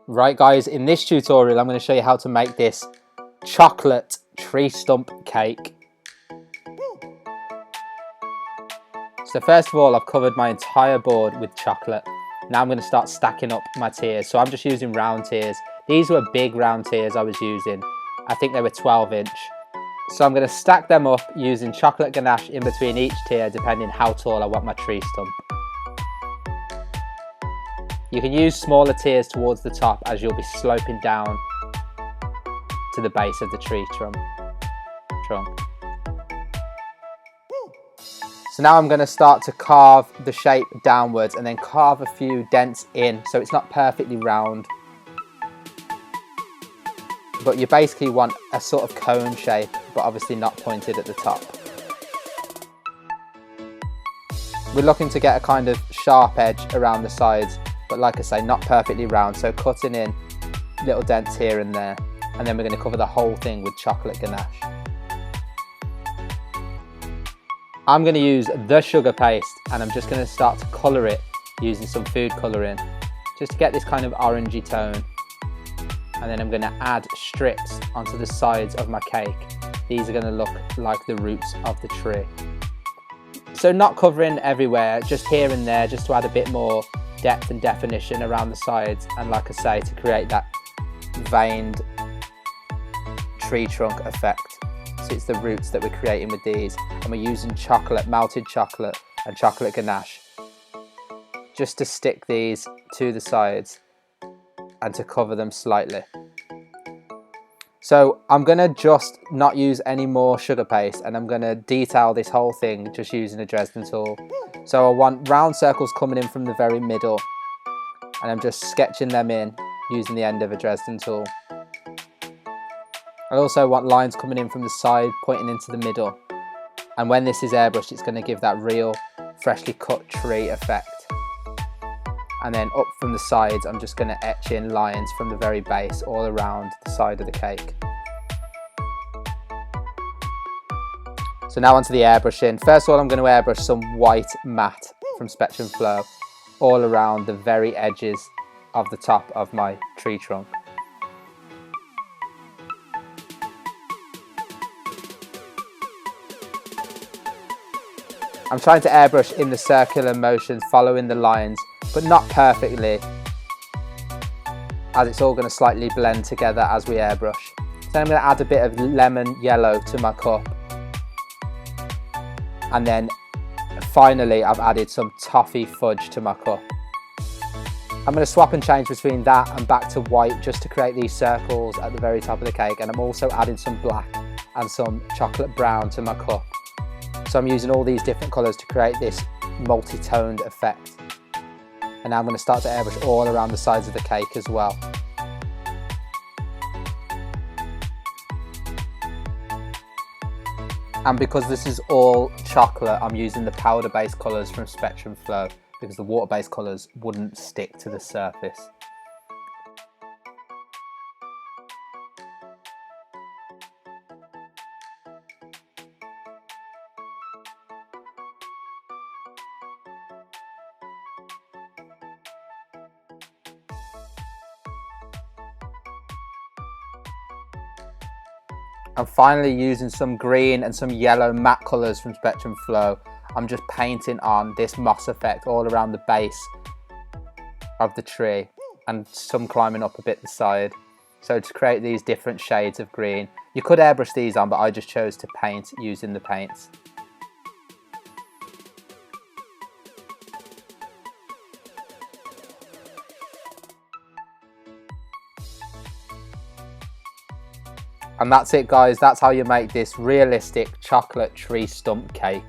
Right guys, in this tutorial I'm going to show you how to make this chocolate tree stump cake. So first of all, I've covered my entire board with chocolate. Now I'm going to start stacking up my tiers. So I'm just using round tiers. These were big round tiers I was using. I think they were 12-inch. So I'm going to stack them up using chocolate ganache in between each tier depending how tall I want my tree stump. You can use smaller tiers towards the top as you'll be sloping down to the base of the tree trunk. So now I'm going to start to carve the shape downwards and then carve a few dents in so it's not perfectly round. But you basically want a sort of cone shape, but obviously not pointed at the top. We're looking to get a kind of sharp edge around the sides, but like I say, not perfectly round, so cutting in little dents here and there. And then we're going to cover the whole thing with chocolate ganache. I'm going to use the sugar paste and I'm just going to start to colour it using some food colouring, just to get this kind of orangey tone. And then I'm going to add strips onto the sides of my cake. These are going to look like the roots of the tree. So not covering everywhere, just here and there, just to add a bit more depth and definition around the sides, and like I say, to create that veined tree trunk effect. So it's the roots that we're creating with these, and we're using chocolate, melted chocolate and chocolate ganache just to stick these to the sides and to cover them slightly. So I'm going to just not use any more sugar paste, and I'm going to detail this whole thing just using a Dresden tool. So I want round circles coming in from the very middle, and I'm just sketching them in using the end of a Dresden tool. I also want lines coming in from the side pointing into the middle, and when this is airbrushed it's going to give that real freshly cut tree effect. And then up from the sides I'm just going to etch in lines from the very base all around the side of the cake. So now onto the airbrushing. First of all, I'm going to airbrush some white matte from Spectrum Flow all around the very edges of the top of my tree trunk. I'm trying to airbrush in the circular motions, following the lines, but not perfectly, as it's all going to slightly blend together as we airbrush. Then I'm going to add a bit of lemon yellow to my cup. And then finally I've added some toffee fudge to my cup. I'm going to swap and change between that and back to white just to create these circles at the very top of the cake, and I'm also adding some black and some chocolate brown to my cup. So I'm using all these different colours to create this multi-toned effect. And now I'm going to start to airbrush all around the sides of the cake as well. And because this is all chocolate, I'm using the powder-based colours from Spectrum Flow, because the water-based colours wouldn't stick to the surface. And finally, using some green and some yellow matte colours from Spectrum Flow, I'm just painting on this moss effect all around the base of the tree, and some climbing up a bit the side. So to create these different shades of green. You could airbrush these on, but I just chose to paint using the paints. And that's it guys, that's how you make this realistic chocolate tree stump cake.